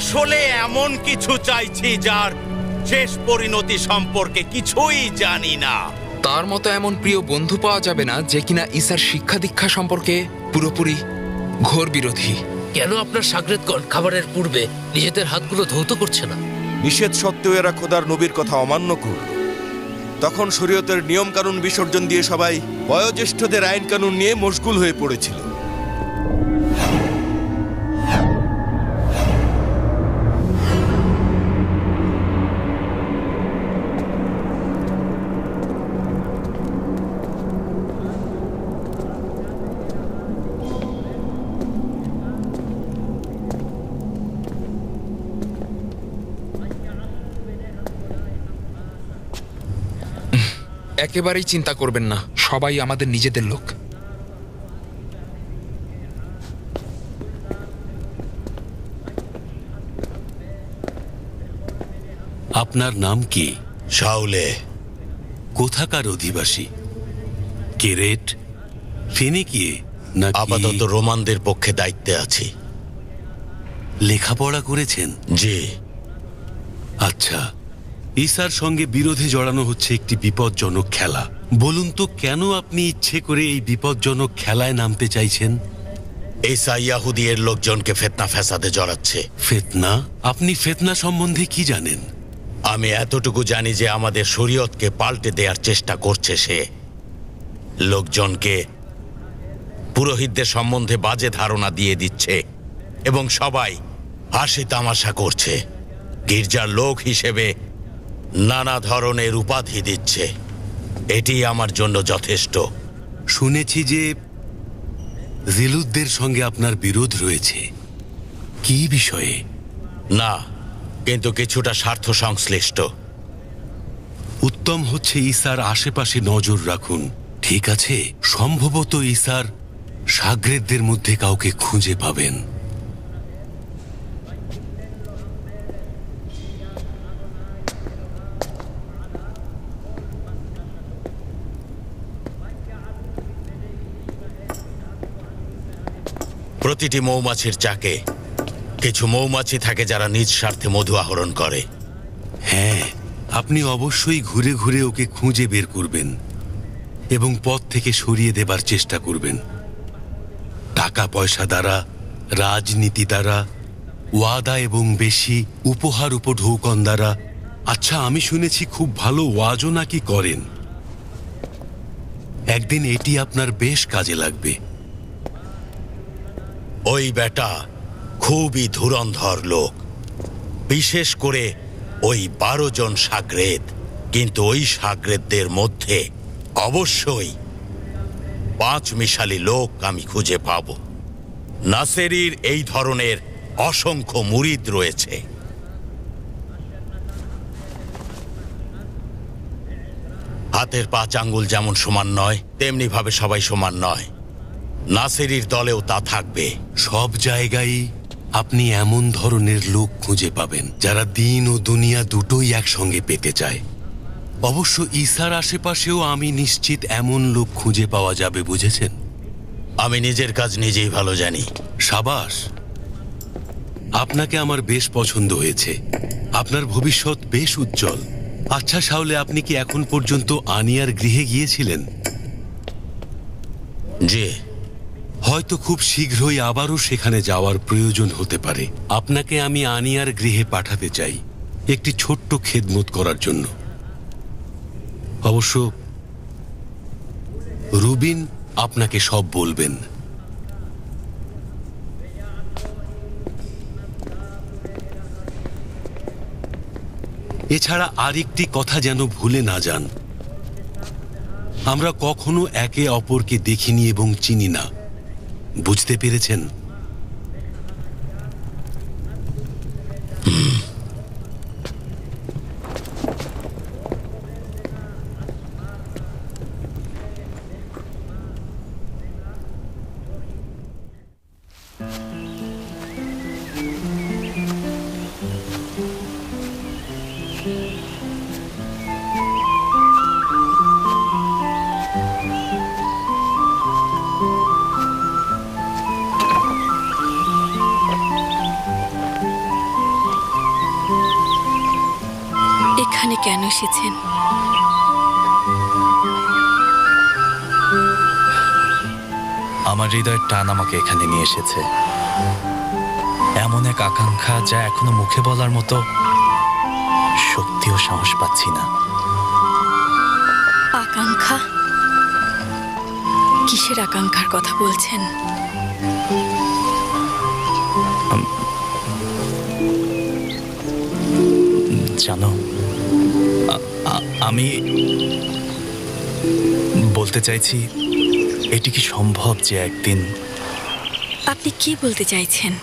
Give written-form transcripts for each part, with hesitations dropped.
আসলে এমন কিছু চাইছি যার শেষ পরিণতি সম্পর্কে কিছুই জানি না। তার মতো এমন প্রিয় বন্ধু পাওয়া যাবে না যে কিনা ঈসার শিক্ষা দীক্ষা সম্পর্কে পুরোপুরি ঘোর বিরোধী। কেন আপনার শাগরেদগণ খাবারের পূর্বে নিজেদের হাতগুলো ধৌত করছে না? নিষেধ সত্ত্বেও এরা খোদার নবীর কথা অমান্য করল। তখন শরীয়তের নিয়ম কানুন বিসর্জন দিয়ে সবাই বয়োজ্যেষ্ঠদের আইন কানুন নিয়ে মশগুল হয়ে পড়েছিল। একেবারেই চিন্তা করবেন না, সবাই আমাদের নিজেদের লোক। আপনার নাম কি? শাওলে। কোথাকার অধিবাসী? কেরেট, ফেনিকিয়ে নাকি? আপাতত রোমানদের পক্ষে দায়িত্বে আছি। লেখাপড়া করেছেন? জি। আচ্ছা, ঈসার সঙ্গে বিরোধে জড়ানো হচ্ছে একটি বিপজ্জনক খেলা। বলুন তো, কেন আপনি ইচ্ছে করে এই বিপজ্জনক খেলায় নামতে চাইছেন? ঈসা ইয়াহুদি এর লোকজনকে ফিতনা ফ্যাসাদে জড়াচ্ছে। ফিতনা? আপনি ফিতনা সম্বন্ধে কি জানেন? আমি এতটুকু জানি যে আমাদের শরীয়তকে পাল্টে দেওয়ার চেষ্টা করছে সে। লোকজনকে পুরোহিতদের সম্বন্ধে বাজে ধারণা দিয়ে দিচ্ছে এবং সবাই হাসি তামাশা করছে। গির্জার লোক হিসেবে নানা ধরনের উপাধি দিচ্ছে। এটি আমার জন্য যথেষ্ট। শুনেছি যে জিলুদদের সঙ্গে আপনার বিরোধ রয়েছে। কি বিষয়ে? না, কিন্তু কিছুটা স্বার্থ সংশ্লিষ্ট। উত্তম হচ্ছে ঈসার আশেপাশে নজর রাখুন। ঠিক আছে, সম্ভবত ঈসার শাগরেদদের মধ্যে কাউকে খুঁজে পাবেন। প্রতিটি মৌমাছির চাকে কিছু মৌমাছি থাকে যারা নিজ স্বার্থে মধু আহরণ করে। হ্যাঁ, আপনি অবশ্যই ঘুরে ঘুরে ওকে খুঁজে বের করবেন এবং পথ থেকে সরিয়ে দেবার চেষ্টা করবেন। টাকা পয়সা দ্বারা, রাজনীতি দ্বারা, ওয়াদা এবং বেশি উপহার উপঢৌকন দ্বারা। আচ্ছা, আমি শুনেছি খুব ভালো ওয়াজও নাকি করেন। একদিন এটি আপনার বেশ কাজে লাগবে। ওই বেটা খুবই ধুরন্ধর লোক, বিশেষ করে ওই 12 জন শাগরেদ। কিন্তু ওই শাগরেদদের মধ্যে অবশ্যই 5 মিশালি লোক আমি খুঁজে পাব। নাসেরির এই ধরনের অসংখ্য মুরিদ রয়েছে। হাতের 5 আঙ্গুল যেমন সমান নয়, তেমনি ভাবে সবাই সমান নয়। নাসেরির দলেও তা থাকবে। সব জায়গায় আপনি এমন ধরনের লোক খুঁজে পাবেন যারা দিন ও দুনিয়া দুটোই একসঙ্গে পেতে চায়। অবশ্য ঈসার আশেপাশেও আমি নিশ্চিত এমন লোক খুঁজে পাওয়া যাবে, বুঝেছেন? আমি নিজের কাজ নিজেই ভালো জানি। সাবাস, আপনাকে আমার বেশ পছন্দ হয়েছে। আপনার ভবিষ্যৎ বেশ উজ্জ্বল। আচ্ছা শাওলে, আপনি কি এখন পর্যন্ত আনিয়ার গৃহে গিয়েছিলেন? জি। হয়তো খুব শীঘ্রই আবারও সেখানে যাওয়ার প্রয়োজন হতে পারে। আপনাকে আমি আনিয়ার গৃহে পাঠাতে চাই একটি ছোট্ট খেদমত করার জন্য। অবশ্য রুবিন আপনাকে সব বলবেন। এছাড়া আরেকটি কথা যেন ভুলে না যান, আমরা কখনো একে অপরকে দেখিনি এবং চিনি না। বুঝতে পেরেছেন? এসেছেন। আমার হৃদয়ের টান আমাকে এখানে নিয়ে এসেছে। এমন এক আকাঙ্ক্ষা যা এখনো মুখে বলার মতো শক্তি ও সাহস পাচ্ছি না। আকাঙ্ক্ষা? কিসের আকাঙ্ক্ষার কথা বলছেন? জানো, আমি বলতে চাইছি, এটি কি সম্ভব যে একদিন... আপনি কি বলতে চাইছেন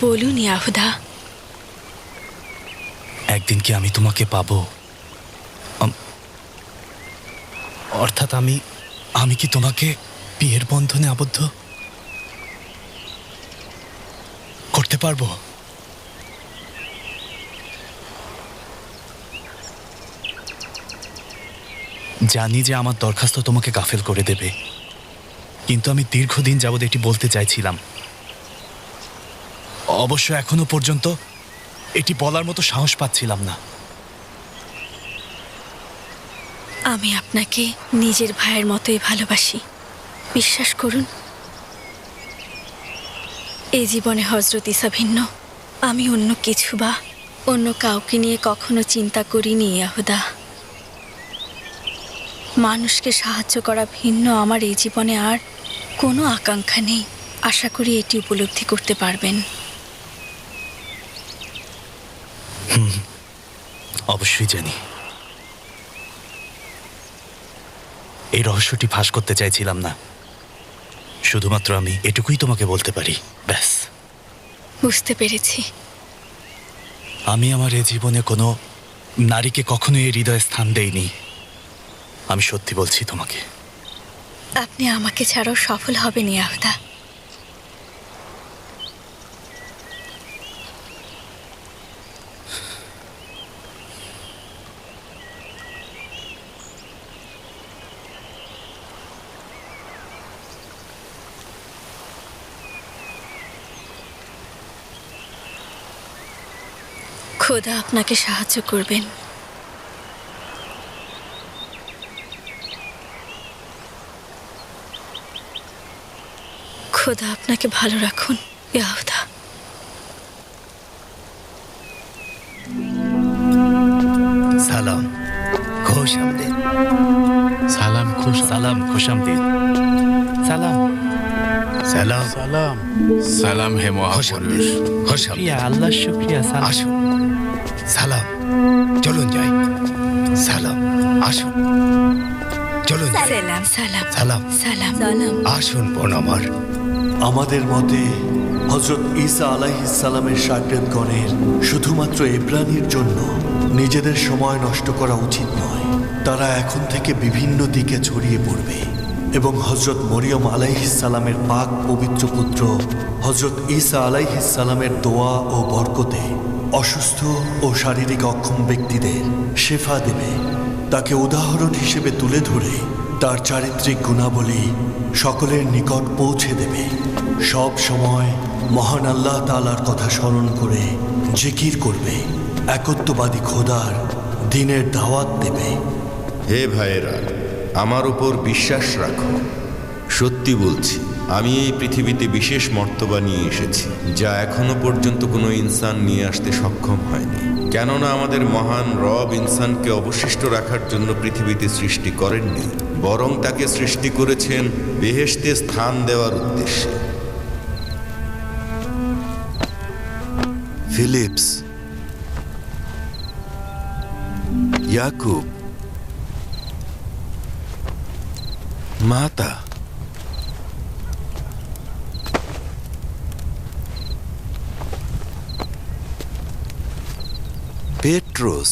বলুন ইয়াহুদা। একদিন কি আমি তোমাকে পাবো? অর্থাৎ আমি কি তোমাকে বিয়ের বন্ধনে আবদ্ধ করতে পারবো? জানি যে আমার দরখাস্ত তোমাকে গাফেল করে দেবে, কিন্তু আমি দীর্ঘদিন যাবৎ এটি বলতে চাইছিলাম। অবশ্য এখনো পর্যন্ত এটি বলার মতো সাহস পাচ্ছিলাম না। আমি আপনাকে নিজের ভাইয়ের মতোই ভালোবাসি, বিশ্বাস করুন। এই জীবনে হযরত ঈসা ভিন্ন, আমি অন্য কিছু বা অন্য কাউকে নিয়ে কখনো চিন্তা করিনি ইয়াহুদা। মানুষকে সাহায্য করা ভিন্ন আমার এই জীবনে আর কোনো আকাঙ্ক্ষা নেই। আশা করি এটি উপলব্ধি করতে পারবেন। অবশ্যই জানি। এই রহস্যটি ফাঁস করতে চাইছিলাম না, শুধুমাত্র আমি এটুকুই তোমাকে বলতে পারি, ব্যাস। বুঝতে পেরেছি। আমি আমার এই জীবনে কোনো নারীকে কখনোই এই হৃদয়ে স্থান দেইনি। আমি সত্যি বলছি তোমাকে। আপনি আমাকে ছাড়াও সফল হবেন ইয়াহুদা। খোদা আপনাকে সাহায্য করবেন। খোদা আপনাকে ভালো রাখুন ইয়াহুদা। সালাম, খুশ আমদিন। সালাম, খুশ আমদিন। সালাম, সালাম, সালাম, সালাম হে মহাপুরুষ। শুকরিয়া, আল্লাহ শুকরিয়া। আসুন, সালাম, চলুন যাই। সালাম, আসুন, চলুন যাই। সালাম সালাম সালাম, সালাম সালাম। আসুন বোন আমার। আমাদের মতে হযরত ঈসা আলাইহিসসালামের শাগির্দগণের শুধুমাত্র ইব্রানির জন্য নিজেদের সময় নষ্ট করা উচিত নয়। তারা এখন থেকে বিভিন্ন দিকে ছড়িয়ে পড়বে এবং হযরত মরিয়ম আলাইহিসসালামের পাক পবিত্র পুত্র হযরত ঈসা আলাইহিসসালামের দোয়া ও বরকতে অসুস্থ ও শারীরিক অক্ষম ব্যক্তিদের শেফা দেবে। তাকে উদাহরণ হিসেবে তুলে ধরে তার চারিত্রিক গুণাবলী সকলের নিকট পৌঁছে দেবে। সব সময় মহান আল্লাহ তাআলার কথা স্মরণ করে জিকির করবে, একত্ববাদী খোদার দ্বীনের দাওয়াত দেবে। হে ভাইয়েরা, আমার উপর বিশ্বাস রাখো। সত্যি বলছি, আমি এই পৃথিবীতে বিশেষ মর্তবা নিয়ে এসেছি যা এখনো পর্যন্ত কোনো ইনসান নিয়ে আসতে সক্ষম হয়নি। কেননা আমাদের মহান রব ইনসানকে অবশিষ্ট রাখার জন্য পৃথিবীতে সৃষ্টি করেননি, বরং তাকে সৃষ্টি করেছেন বেহেশতে স্থান দেওয়ার উদ্দেশ্যে। ফিলিপস, ইয়াকুব, মাতা, পেট্রোস,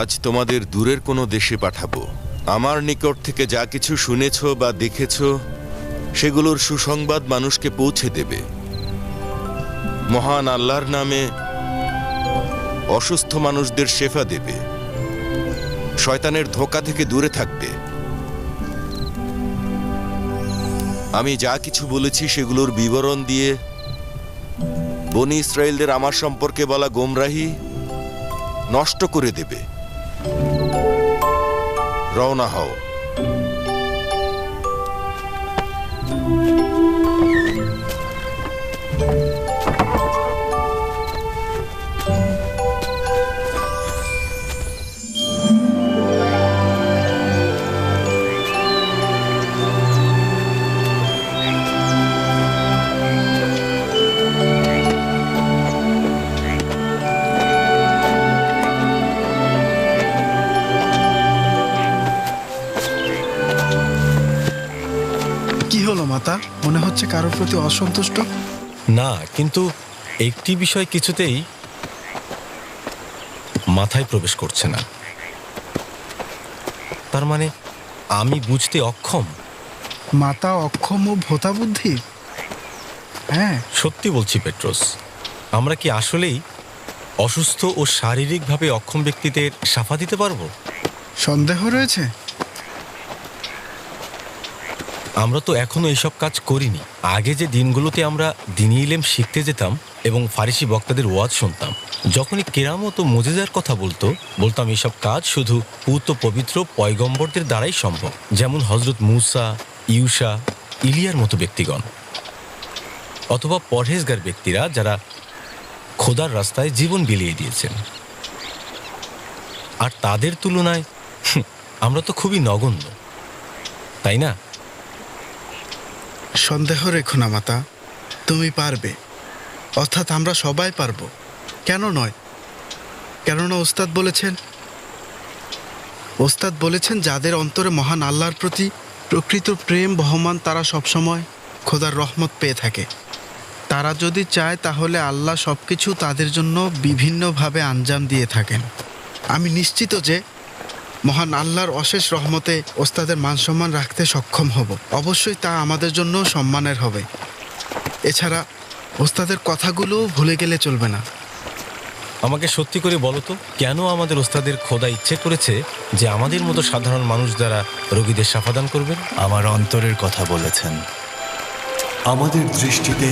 আজ তোমাদের দূরের কোনো দেশে পাঠাবো। আমার নিকট থেকে যা কিছু শুনেছ বা দেখেছ সেগুলোর সুসংবাদ মানুষকে পৌঁছে দেবে। মহান আল্লাহর নামে অসুস্থ মানুষদের শেফা দেবে, শয়তানের ধোঁকা থেকে দূরে থাকবে। আমি যা কিছু বলেছি সেগুলোর বিবরণ দিয়ে বনি ইসরায়েলদের আমার সম্পর্কে বলা গোমরাহি নষ্ট করে দেবে। রওনা হও। কি হলো মাতা? মনে হচ্ছে কারোর প্রতি অসন্তুষ্ট। না, কিন্তু একটি বিষয় কিছুতেই মাথায় প্রবেশ করছে না। তার মানে আমি বুঝতে অক্ষম। মাতা অক্ষম ও ভোতা বুদ্ধি? হ্যাঁ, সত্যি বলছি পেট্রোস, আমরা কি আসলেই অসুস্থ ও শারীরিকভাবে অক্ষম ব্যক্তিদের শাফা দিতে পারবো? সন্দেহ রয়েছে। আমরা তো এখনো এইসব কাজ করিনি। আগে যে দিনগুলোতে আমরা দ্বীনি ইলম শিখতে যেতাম এবং ফারিসি বক্তাদের ওয়াজ শুনতাম, যখনই কেরামত ও মুজিজার কথা বলতাম এইসব কাজ শুধু পূত পবিত্র পয়গম্বরদের দ্বারাই সম্ভব, যেমন হজরত মুসা, ইউসা, ইলিয়ার মতো ব্যক্তিগণ, অথবা পরহেজগার ব্যক্তিরা যারা খোদার রাস্তায় জীবন বিলিয়ে দিয়েছেন। আর তাদের তুলনায় আমরা তো খুবই নগণ্য, তাই না? সন্দেহ রেখো না মাতা, তুমি পারবে। অর্থাৎ আমরা সবাই পারবো। কেন নয়? কেননা ওস্তাদ বলেছেন যাদের অন্তরে মহান আল্লাহর প্রতি প্রকৃত প্রেম বহমান তারা সবসময় খোদার রহমত পেয়ে থাকে। তারা যদি চায় তাহলে আল্লাহ সবকিছু তাদের জন্য বিভিন্নভাবে আঞ্জাম দিয়ে থাকেন। আমি নিশ্চিত যে মহান আল্লাহর অশেষ রহমতে ওস্তাদের মান সম্মান রাখতে সক্ষম হব। অবশ্যই তা আমাদের জন্য সম্মানের হবে। এছাড়া ওস্তাদের কথাগুলো ভুলে গেলে চলবে না। আমাকে সত্যি করে বলো তো, কেন আমাদের ওস্তাদের খোদা ইচ্ছে করেছে যে আমাদের মতো সাধারণ মানুষ দ্বারা রোগীদের শাফাদান করবেন? আমার অন্তরের কথা বলেছেন। আমাদের দৃষ্টিতে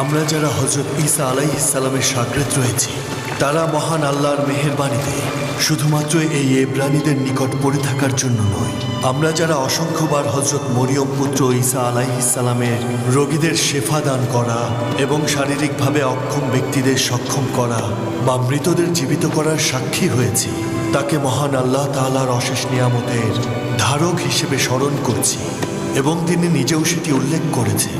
আমরা যারা হযরত ঈসা আলাইহিস সালামের শাগরেদ রয়েছি, তারা মহান আল্লাহর মেহেরবানিতে শুধুমাত্র এই এব্রানীদের নিকট পড়ে থাকার জন্য নয়, আমরা যারা অসংখ্যবার হযরত মরিয়ম পুত্র ঈসা আলাইহিস সালামের রোগীদের শেফা দান করা এবং শারীরিকভাবে অক্ষম ব্যক্তিদের সক্ষম করা বা মৃতদের জীবিত করার সাক্ষী হয়েছি, তাকে মহান আল্লাহ তাআলার অশেষ নিয়ামতের ধারক হিসেবে স্মরণ করছি। এবং তিনি নিজেও সেটি উল্লেখ করেছেন।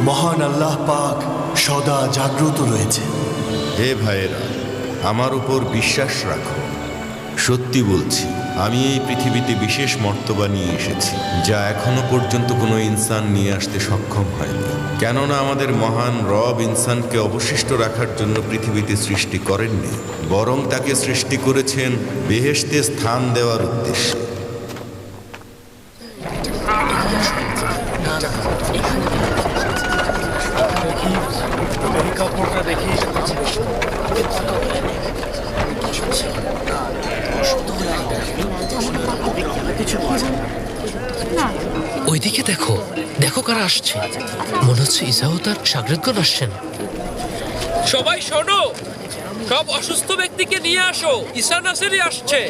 মহান আল্লাহ পাক সদা জাগ্রত রয়েছে। হে ভাইয়েরা, আমার উপর বিশ্বাস রাখো। সত্যি বলছি, আমি এই পৃথিবীতে বিশেষ মর্তবা নিয়ে এসেছি যা এখনো পর্যন্ত কোনো ইনসান নিয়ে আসতে সক্ষম হয়নি। কেননা আমাদের মহান রব ইনসানকে অবশিষ্ট রাখার জন্য পৃথিবীতে সৃষ্টি করেননি, বরং তাকে সৃষ্টি করেছেন বেহেশতে স্থান দেওয়ার উদ্দেশ্যে। ওইদিকে দেখো, দেখো কারা আসছে। মনে হচ্ছে ঈসাও তার শাগরেদগণ আসছেন। সবাই শোনো, সব অসুস্থ ব্যক্তিকে নিয়ে আসো, ঈসা নাসেরি আসছে।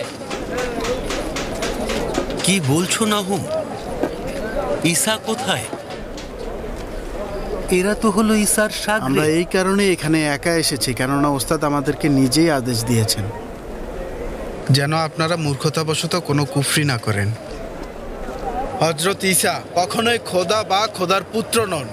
কি বলছো নাহুম? ঈসা কোথায়? এরা তো হলো ঈসার শাগরেদ। আমরা এই কারণে এখানে একা এসেছি, কেননা ওস্তাদ আমাদেরকে নিজেই আদেশ দিয়েছেন যেন আপনারা মূর্খতাবশত কোনো কুফরি না করেন। হযরত ঈসা কখনোই খোদা বা খোদার পুত্র নন।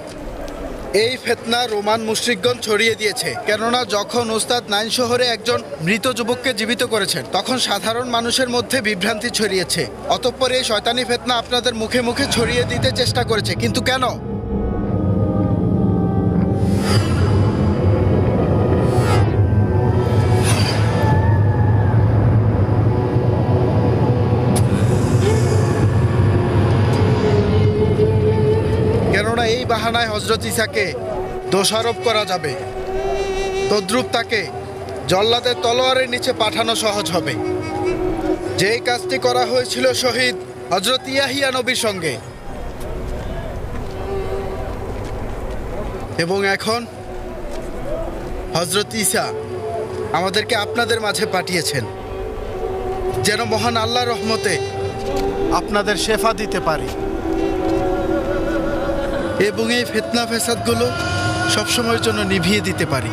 এই ফিতনা রোমান মুশরিকগণ ছড়িয়ে দিয়েছে, কেননা যখন ওস্তাদ নাইন শহরে একজন মৃত যুবককে জীবিত করেছেন তখন সাধারণ মানুষের মধ্যে বিভ্রান্তি ছড়িয়েছে। অতঃপর এই শয়তানি ফিতনা আপনাদের মুখে মুখে ছড়িয়ে দিতে চেষ্টা করেছে। কিন্তু কেন? কেননা এই বাহানায় হযরত ঈসাকে দোষারোপ করা যাবে, তদ্রূপ তাকে জল্লাদের তলোয়ারের নিচে পাঠানো সহজ হবে। যেই কাজটি করা হয়েছিল শহীদ হযরত ইয়াহিয়া নবীর সঙ্গে। এবং এখন হযরত ঈসা আমাদেরকে আপনাদের মাঝে পাঠিয়েছেন যেন মহান আল্লাহর রহমতে আপনাদের শেফা দিতে পারি এবং এই ফিতনা ফেসাদগুলো সবসময়ের জন্য নিভিয়ে দিতে পারি।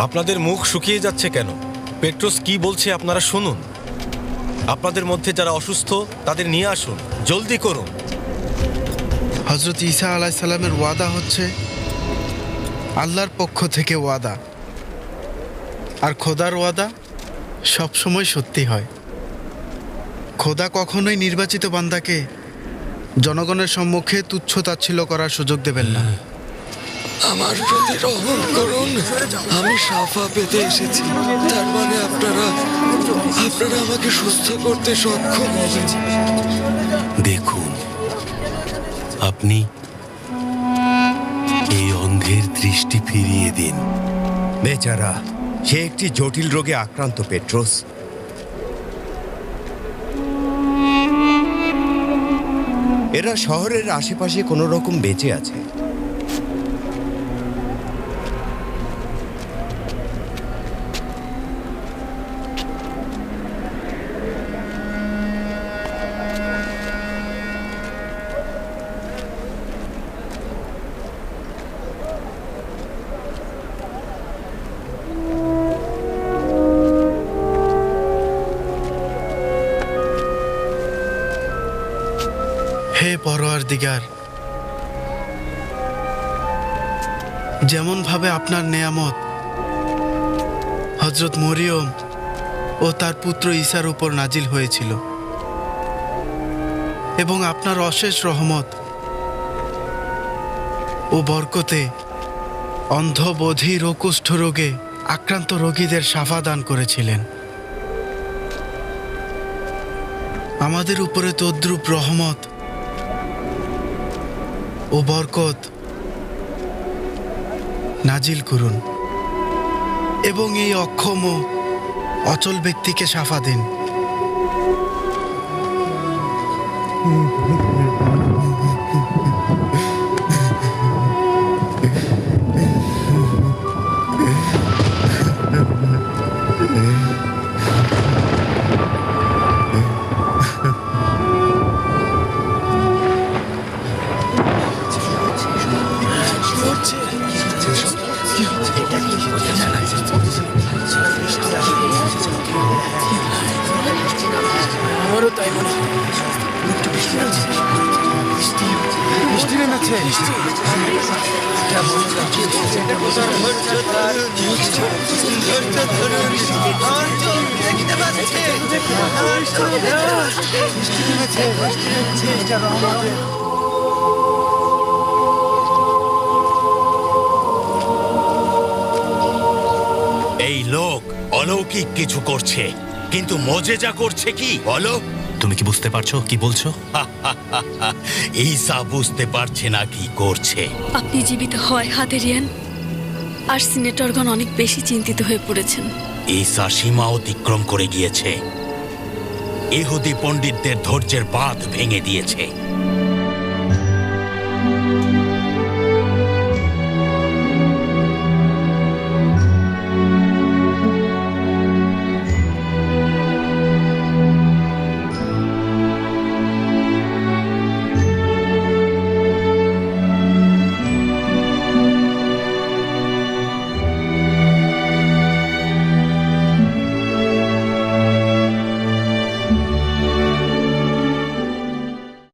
আপনাদের মুখ শুকিয়ে যাচ্ছে কেন? পেট্রোস কি বলছে আপনারা শুনুন। আপনাদের মধ্যে যারা অসুস্থ তাদের নিয়ে আসুন, জলদি করুন। হযরত ঈসা আলাইহিস সালামের ওয়াদা হচ্ছে আল্লাহর পক্ষ থেকে ওয়াদা, আর খোদার ওয়াদা সবসময় সত্যি হয়। খোদা কখনোই নির্বাচিত বান্দাকে জনগণের সম্মুখে তুচ্ছ তাচ্ছিল্য করার সুযোগ দেবেন না। আমার প্রতি রহম করুন, আমি শাফা পেতে এসেছি। তার মানে আপনারা আমাকে সুস্থ করতে সক্ষম হয়েছেন। দেখুন, আপনি এই অন্ধের দৃষ্টি ফিরিয়ে দিন। বেচারা, সে একটি জটিল রোগে আক্রান্ত পেট্রোস। এরা শহরের আশেপাশে কোনো রকম বেঁচে আছে। হে পরওয়ারদিগার, যেমন ভাবে আপনার নেয়ামত হযরত মরিয়ম ও তার পুত্র ঈসার উপর নাজিল হয়েছিল এবং আপনার অশেষ রহমত ও বরকতে অন্ধ, বধির ও কুষ্ঠরোগে আক্রান্ত রোগীদের শাফা দান করেছিলেন, আমাদের উপরে তদ্রূপ রহমত ও বরকত নাজিল করুন এবং এই অক্ষম ও অচল ব্যক্তিকে শাফা দিন। আমারও তাই মনে হয়। বৃষ্টি নেমেছে। এই লোক অলৌকিক কিছু করছে, কিন্তু মজেজা করছে কি বলো? তুমি কি বুঝতে পারছো কি বলছো? ঈসা বুঝতে পারছে না কি করছে। আপনি জীবিত হয় হাদেরিয়ান আর সিনেটরগণ অনেক বেশি চিন্তিত হয়ে পড়েছেন। ঈসা সীমা অতিক্রম করে গিয়েছে, ইহুদি পণ্ডিতদের ধৈর্যের বাঁধ ভেঙে দিয়েছে।